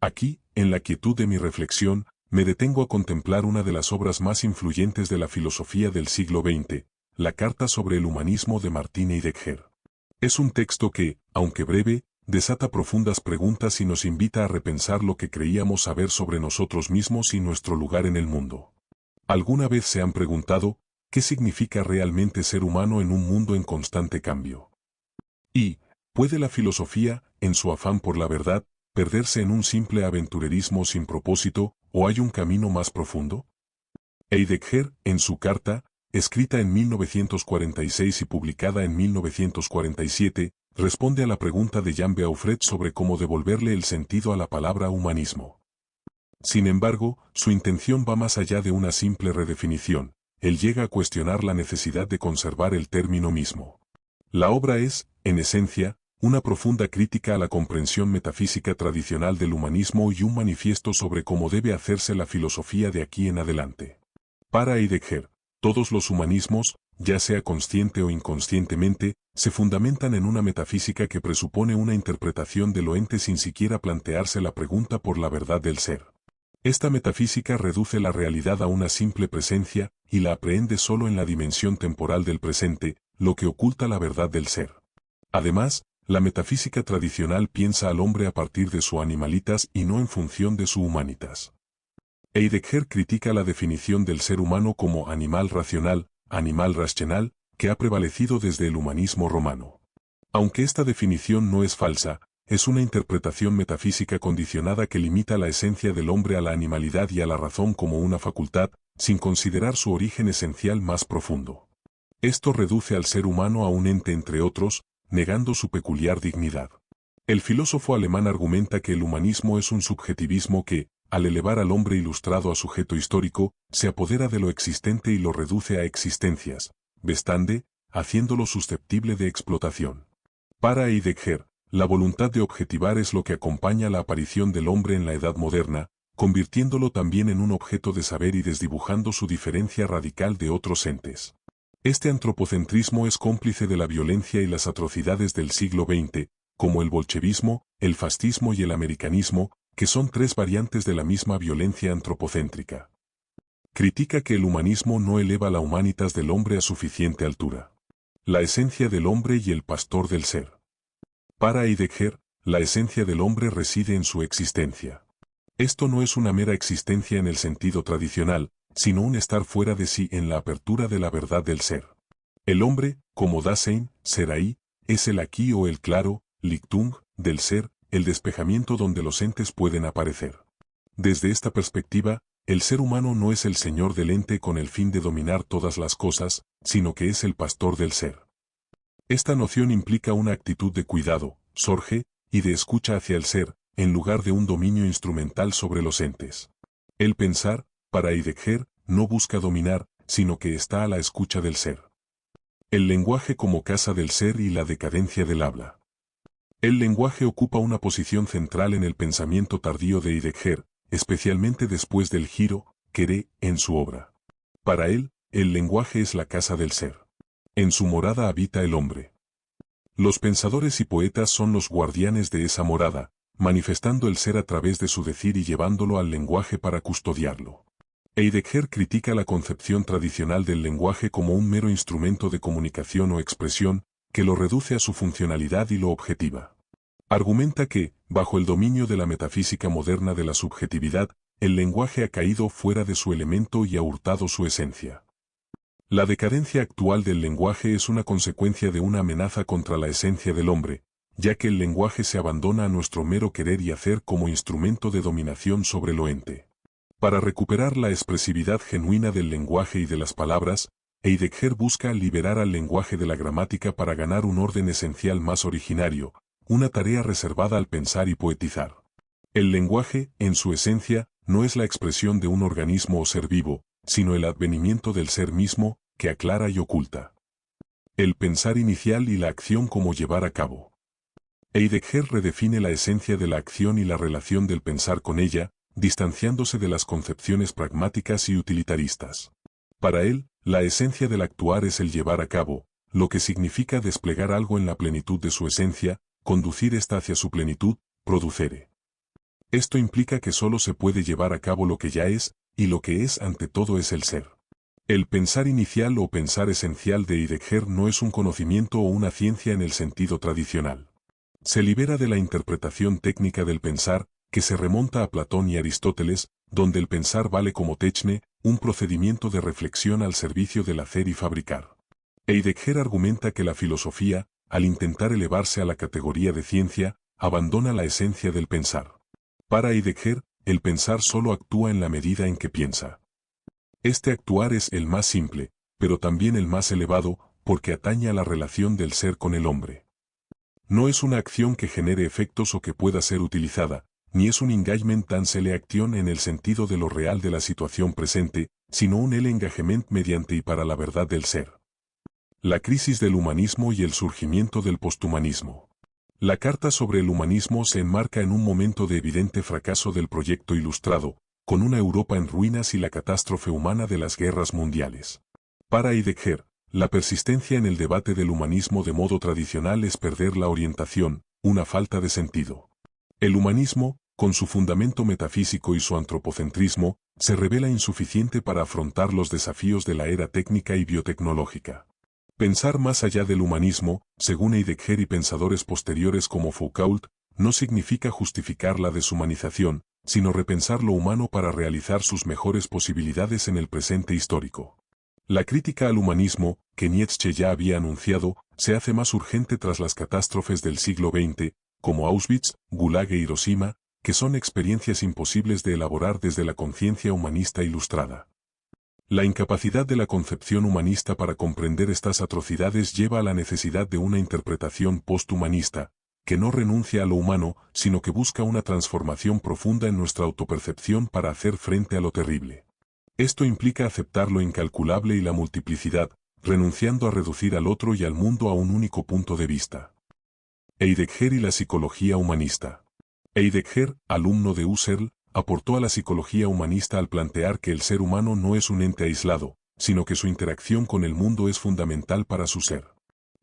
Aquí, en la quietud de mi reflexión, me detengo a contemplar una de las obras más influyentes de la filosofía del siglo XX, la Carta sobre el Humanismo de Martin Heidegger. Es un texto que, aunque breve, desata profundas preguntas y nos invita a repensar lo que creíamos saber sobre nosotros mismos y nuestro lugar en el mundo. ¿Alguna vez se han preguntado qué significa realmente ser humano en un mundo en constante cambio? ¿Y puede la filosofía, en su afán por la verdad, perderse en un simple aventurerismo sin propósito, o hay un camino más profundo? Heidegger, en su carta, escrita en 1946 y publicada en 1947, responde a la pregunta de Jean Beaufret sobre cómo devolverle el sentido a la palabra humanismo. Sin embargo, su intención va más allá de una simple redefinición. Él llega a cuestionar la necesidad de conservar el término mismo. La obra es, en esencia, una profunda crítica a la comprensión metafísica tradicional del humanismo y un manifiesto sobre cómo debe hacerse la filosofía de aquí en adelante. Para Heidegger, todos los humanismos, ya sea consciente o inconscientemente, se fundamentan en una metafísica que presupone una interpretación de lo ente sin siquiera plantearse la pregunta por la verdad del ser. Esta metafísica reduce la realidad a una simple presencia y la aprehende solo en la dimensión temporal del presente, lo que oculta la verdad del ser. Además, la metafísica tradicional piensa al hombre a partir de su animalitas y no en función de su humanitas. Heidegger critica la definición del ser humano como animal racional, animal racional, que ha prevalecido desde el humanismo romano. Aunque esta definición no es falsa, es una interpretación metafísica condicionada que limita la esencia del hombre a la animalidad y a la razón como una facultad, sin considerar su origen esencial más profundo. Esto reduce al ser humano a un ente entre otros, negando su peculiar dignidad. El filósofo alemán argumenta que el humanismo es un subjetivismo que, al elevar al hombre ilustrado a sujeto histórico, se apodera de lo existente y lo reduce a existencias, bestande, haciéndolo susceptible de explotación. Para Heidegger, la voluntad de objetivar es lo que acompaña la aparición del hombre en la edad moderna, convirtiéndolo también en un objeto de saber y desdibujando su diferencia radical de otros entes. Este antropocentrismo es cómplice de la violencia y las atrocidades del siglo XX, como el bolchevismo, el fascismo y el americanismo, que son tres variantes de la misma violencia antropocéntrica. Critica que el humanismo no eleva la humanitas del hombre a suficiente altura. La esencia del hombre y el pastor del ser. Para Heidegger, la esencia del hombre reside en su existencia. Esto no es una mera existencia en el sentido tradicional, sino un estar fuera de sí en la apertura de la verdad del ser. El hombre, como Dasein, Serai, es el aquí o el claro, Lichtung, del ser, el despejamiento donde los entes pueden aparecer. Desde esta perspectiva, el ser humano no es el señor del ente con el fin de dominar todas las cosas, sino que es el pastor del ser. Esta noción implica una actitud de cuidado, sorge, y de escucha hacia el ser, en lugar de un dominio instrumental sobre los entes. El pensar, para Heidegger, no busca dominar, sino que está a la escucha del ser. El lenguaje como casa del ser y la decadencia del habla. El lenguaje ocupa una posición central en el pensamiento tardío de Heidegger, especialmente después del giro, queré, en su obra. Para él, el lenguaje es la casa del ser. En su morada habita el hombre. Los pensadores y poetas son los guardianes de esa morada, manifestando el ser a través de su decir y llevándolo al lenguaje para custodiarlo. Heidegger critica la concepción tradicional del lenguaje como un mero instrumento de comunicación o expresión, que lo reduce a su funcionalidad y lo objetiva. Argumenta que, bajo el dominio de la metafísica moderna de la subjetividad, el lenguaje ha caído fuera de su elemento y ha hurtado su esencia. La decadencia actual del lenguaje es una consecuencia de una amenaza contra la esencia del hombre, ya que el lenguaje se abandona a nuestro mero querer y hacer como instrumento de dominación sobre lo ente. Para recuperar la expresividad genuina del lenguaje y de las palabras, Heidegger busca liberar al lenguaje de la gramática para ganar un orden esencial más originario, una tarea reservada al pensar y poetizar. El lenguaje, en su esencia, no es la expresión de un organismo o ser vivo, sino el advenimiento del ser mismo, que aclara y oculta. El pensar inicial y la acción como llevar a cabo. Heidegger redefine la esencia de la acción y la relación del pensar con ella, distanciándose de las concepciones pragmáticas y utilitaristas. Para él, la esencia del actuar es el llevar a cabo, lo que significa desplegar algo en la plenitud de su esencia, conducir esta hacia su plenitud, producere. Esto implica que solo se puede llevar a cabo lo que ya es, y lo que es ante todo es el ser. El pensar inicial o pensar esencial de Heidegger no es un conocimiento o una ciencia en el sentido tradicional. Se libera de la interpretación técnica del pensar, que se remonta a Platón y Aristóteles, donde el pensar vale como techne, un procedimiento de reflexión al servicio del hacer y fabricar. Heidegger argumenta que la filosofía, al intentar elevarse a la categoría de ciencia, abandona la esencia del pensar. Para Heidegger, el pensar solo actúa en la medida en que piensa. Este actuar es el más simple, pero también el más elevado, porque atañe a la relación del ser con el hombre. No es una acción que genere efectos o que pueda ser utilizada, ni es un engagement tansele action en el sentido de lo real de la situación presente, sino un el engagement mediante y para la verdad del ser. La crisis del humanismo y el surgimiento del posthumanismo. La carta sobre el humanismo se enmarca en un momento de evidente fracaso del proyecto ilustrado, con una Europa en ruinas y la catástrofe humana de las guerras mundiales. Para Heidegger, la persistencia en el debate del humanismo de modo tradicional es perder la orientación, una falta de sentido. El humanismo, con su fundamento metafísico y su antropocentrismo, se revela insuficiente para afrontar los desafíos de la era técnica y biotecnológica. Pensar más allá del humanismo, según Heidegger y pensadores posteriores como Foucault, no significa justificar la deshumanización, sino repensar lo humano para realizar sus mejores posibilidades en el presente histórico. La crítica al humanismo, que Nietzsche ya había anunciado, se hace más urgente tras las catástrofes del siglo XX, como Auschwitz, Gulag e Hiroshima, que son experiencias imposibles de elaborar desde la conciencia humanista ilustrada. La incapacidad de la concepción humanista para comprender estas atrocidades lleva a la necesidad de una interpretación posthumanista, que no renuncia a lo humano, sino que busca una transformación profunda en nuestra autopercepción para hacer frente a lo terrible. Esto implica aceptar lo incalculable y la multiplicidad, renunciando a reducir al otro y al mundo a un único punto de vista. Heidegger y la psicología humanista. Heidegger, alumno de Husserl, aportó a la psicología humanista al plantear que el ser humano no es un ente aislado, sino que su interacción con el mundo es fundamental para su ser.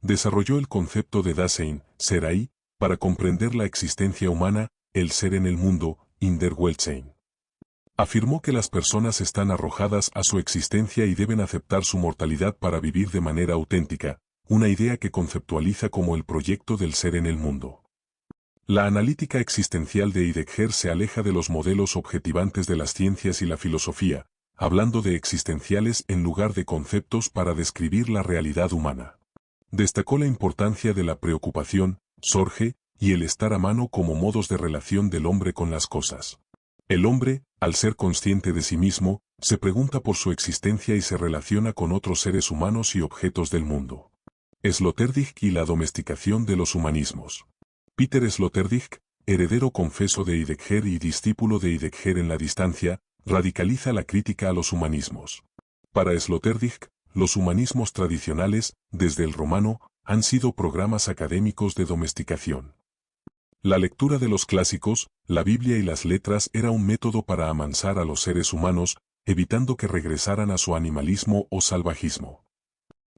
Desarrolló el concepto de Dasein, ser ahí, para comprender la existencia humana, el ser en el mundo, in der Weltsein. Afirmó que las personas están arrojadas a su existencia y deben aceptar su mortalidad para vivir de manera auténtica, una idea que conceptualiza como el proyecto del ser en el mundo. La analítica existencial de Heidegger se aleja de los modelos objetivantes de las ciencias y la filosofía, hablando de existenciales en lugar de conceptos para describir la realidad humana. Destacó la importancia de la preocupación, sorge, y el estar a mano como modos de relación del hombre con las cosas. El hombre, al ser consciente de sí mismo, se pregunta por su existencia y se relaciona con otros seres humanos y objetos del mundo. Sloterdijk y la domesticación de los humanismos. Peter Sloterdijk, heredero confeso de Heidegger y discípulo de Heidegger en la distancia, radicaliza la crítica a los humanismos. Para Sloterdijk, los humanismos tradicionales, desde el romano, han sido programas académicos de domesticación. La lectura de los clásicos, la Biblia y las letras era un método para amansar a los seres humanos, evitando que regresaran a su animalismo o salvajismo.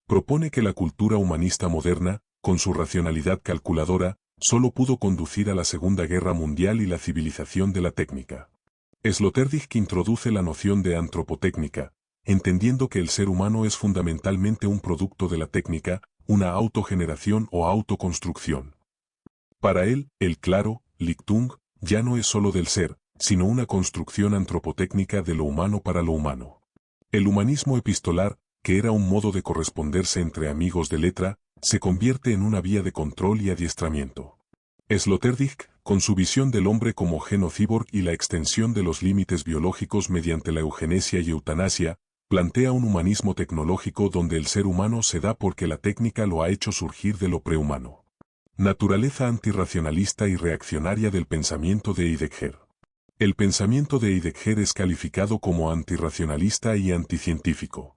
Propone que la cultura humanista moderna, con su racionalidad calculadora, solo pudo conducir a la Segunda Guerra Mundial y la civilización de la técnica. Sloterdijk introduce la noción de antropotécnica, entendiendo que el ser humano es fundamentalmente un producto de la técnica, una autogeneración o autoconstrucción. Para él, el claro, Lichtung, ya no es solo del ser, sino una construcción antropotécnica de lo humano para lo humano. El humanismo epistolar, que era un modo de corresponderse entre amigos de letra, se convierte en una vía de control y adiestramiento. Sloterdijk, con su visión del hombre como genociborg y la extensión de los límites biológicos mediante la eugenesia y eutanasia, plantea un humanismo tecnológico donde el ser humano se da porque la técnica lo ha hecho surgir de lo prehumano. Naturaleza antirracionalista y reaccionaria del pensamiento de Heidegger. El pensamiento de Heidegger es calificado como antirracionalista y anticientífico.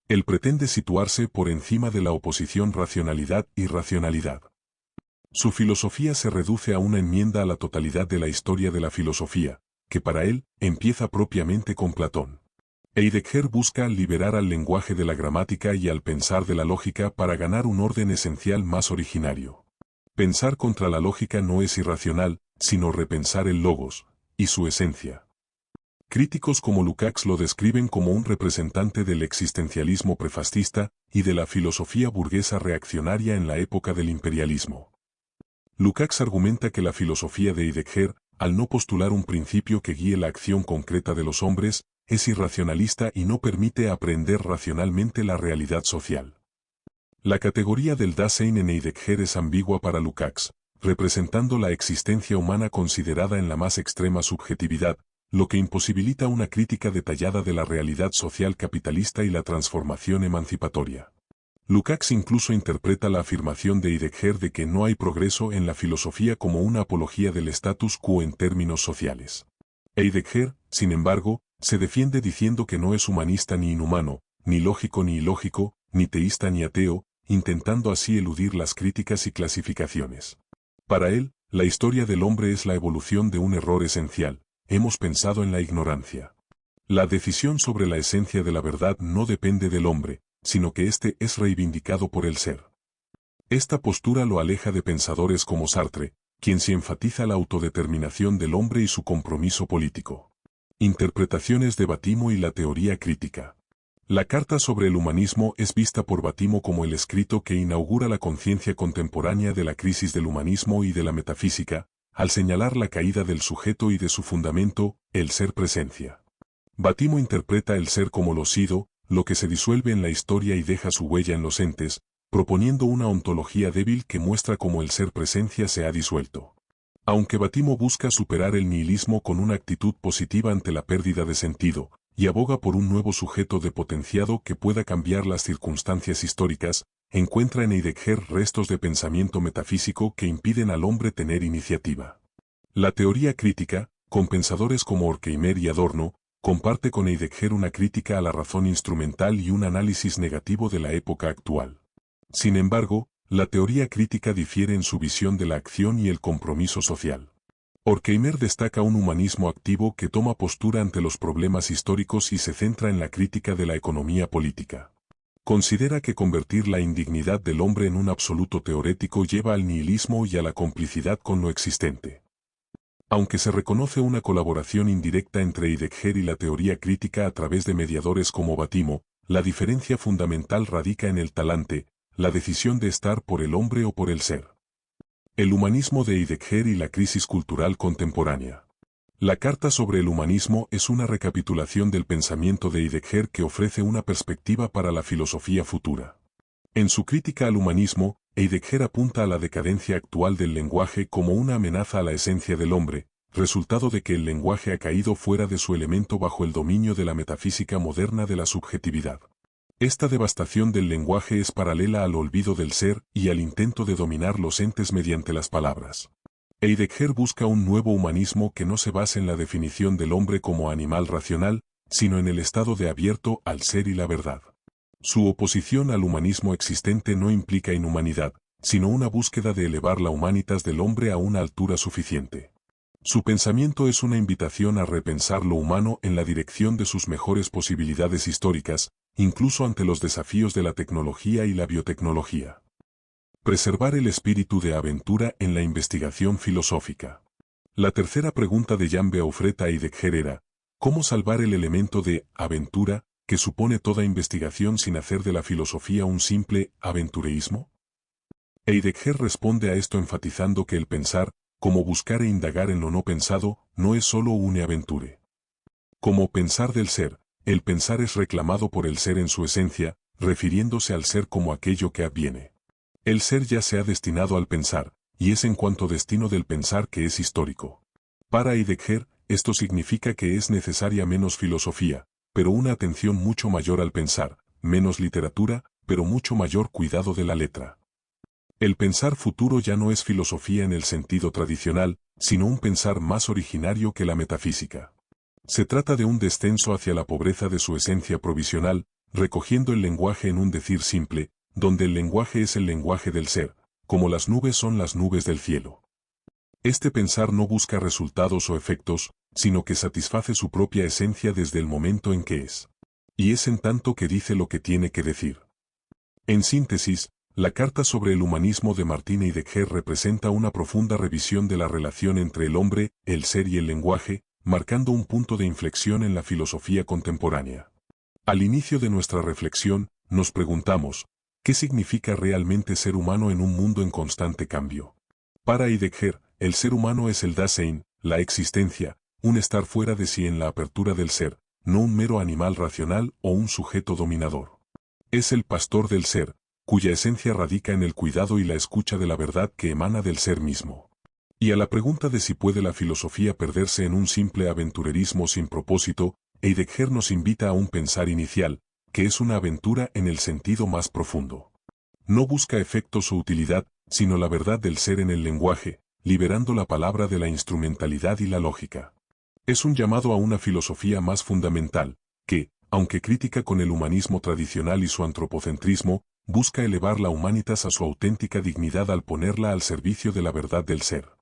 Él pretende situarse por encima de la oposición racionalidad y racionalidad. Su filosofía se reduce a una enmienda a la totalidad de la historia de la filosofía, que para él empieza propiamente con Platón. Heidegger busca liberar al lenguaje de la gramática y al pensar de la lógica para ganar un orden esencial más originario. Pensar contra la lógica no es irracional, sino repensar el logos, y su esencia. Críticos como Lukács lo describen como un representante del existencialismo prefascista y de la filosofía burguesa reaccionaria en la época del imperialismo. Lukács argumenta que la filosofía de Heidegger, al no postular un principio que guíe la acción concreta de los hombres, es irracionalista y no permite aprender racionalmente la realidad social. La categoría del Dasein en Heidegger es ambigua para Lukács, representando la existencia humana considerada en la más extrema subjetividad, lo que imposibilita una crítica detallada de la realidad social capitalista y la transformación emancipatoria. Lukács incluso interpreta la afirmación de Heidegger de que no hay progreso en la filosofía como una apología del status quo en términos sociales. Heidegger, sin embargo, se defiende diciendo que no es humanista ni inhumano, ni lógico ni ilógico, ni teísta ni ateo, intentando así eludir las críticas y clasificaciones. Para él, la historia del hombre es la evolución de un error esencial: hemos pensado en la ignorancia. La decisión sobre la esencia de la verdad no depende del hombre, sino que éste es reivindicado por el ser. Esta postura lo aleja de pensadores como Sartre, quien sí enfatiza la autodeterminación del hombre y su compromiso político. Interpretaciones de Batimo y la teoría crítica. La Carta sobre el humanismo es vista por Batimo como el escrito que inaugura la conciencia contemporánea de la crisis del humanismo y de la metafísica, al señalar la caída del sujeto y de su fundamento, el ser presencia. Batimo interpreta el ser como lo sido, lo que se disuelve en la historia y deja su huella en los entes, proponiendo una ontología débil que muestra cómo el ser presencia se ha disuelto. Aunque Batimo busca superar el nihilismo con una actitud positiva ante la pérdida de sentido, y aboga por un nuevo sujeto depotenciado que pueda cambiar las circunstancias históricas, encuentra en Heidegger restos de pensamiento metafísico que impiden al hombre tener iniciativa. La teoría crítica, con pensadores como Horkheimer y Adorno, comparte con Heidegger una crítica a la razón instrumental y un análisis negativo de la época actual. Sin embargo, la teoría crítica difiere en su visión de la acción y el compromiso social. Horkheimer destaca un humanismo activo que toma postura ante los problemas históricos y se centra en la crítica de la economía política. Considera que convertir la indignidad del hombre en un absoluto teorético lleva al nihilismo y a la complicidad con lo existente. Aunque se reconoce una colaboración indirecta entre Heidegger y la teoría crítica a través de mediadores como Batimo, la diferencia fundamental radica en el talante, la decisión de estar por el hombre o por el ser. El humanismo de Heidegger y la crisis cultural contemporánea. La Carta sobre el humanismo es una recapitulación del pensamiento de Heidegger que ofrece una perspectiva para la filosofía futura. En su crítica al humanismo, Heidegger apunta a la decadencia actual del lenguaje como una amenaza a la esencia del hombre, resultado de que el lenguaje ha caído fuera de su elemento bajo el dominio de la metafísica moderna de la subjetividad. Esta devastación del lenguaje es paralela al olvido del ser y al intento de dominar los entes mediante las palabras. Heidegger busca un nuevo humanismo que no se base en la definición del hombre como animal racional, sino en el estado de abierto al ser y la verdad. Su oposición al humanismo existente no implica inhumanidad, sino una búsqueda de elevar la humanitas del hombre a una altura suficiente. Su pensamiento es una invitación a repensar lo humano en la dirección de sus mejores posibilidades históricas, incluso ante los desafíos de la tecnología y la biotecnología. Preservar el espíritu de aventura en la investigación filosófica. La tercera pregunta de Jan Beaufret a Heidegger era: ¿cómo salvar el elemento de aventura que supone toda investigación sin hacer de la filosofía un simple aventureísmo? Heidegger responde a esto enfatizando que el pensar, como buscar e indagar en lo no pensado, no es sólo une aventure. Como pensar del ser, el pensar es reclamado por el ser en su esencia, refiriéndose al ser como aquello que adviene. El ser ya se ha destinado al pensar, y es en cuanto destino del pensar que es histórico. Para Heidegger, esto significa que es necesaria menos filosofía, pero una atención mucho mayor al pensar, menos literatura, pero mucho mayor cuidado de la letra. El pensar futuro ya no es filosofía en el sentido tradicional, sino un pensar más originario que la metafísica. Se trata de un descenso hacia la pobreza de su esencia provisional, recogiendo el lenguaje en un decir simple, donde el lenguaje es el lenguaje del ser, como las nubes son las nubes del cielo. Este pensar no busca resultados o efectos, sino que satisface su propia esencia desde el momento en que es. Y es en tanto que dice lo que tiene que decir. En síntesis, la Carta sobre el humanismo de Martin Heidegger representa una profunda revisión de la relación entre el hombre, el ser y el lenguaje, marcando un punto de inflexión en la filosofía contemporánea. Al inicio de nuestra reflexión, nos preguntamos, ¿qué significa realmente ser humano en un mundo en constante cambio? Para Heidegger, el ser humano es el Dasein, la existencia, un estar fuera de sí en la apertura del ser, no un mero animal racional o un sujeto dominador. Es el pastor del ser, cuya esencia radica en el cuidado y la escucha de la verdad que emana del ser mismo. Y a la pregunta de si puede la filosofía perderse en un simple aventurerismo sin propósito, Heidegger nos invita a un pensar inicial, que es una aventura en el sentido más profundo. No busca efectos o utilidad, sino la verdad del ser en el lenguaje, liberando la palabra de la instrumentalidad y la lógica. Es un llamado a una filosofía más fundamental, que, aunque crítica con el humanismo tradicional y su antropocentrismo, busca elevar la humanitas a su auténtica dignidad al ponerla al servicio de la verdad del ser.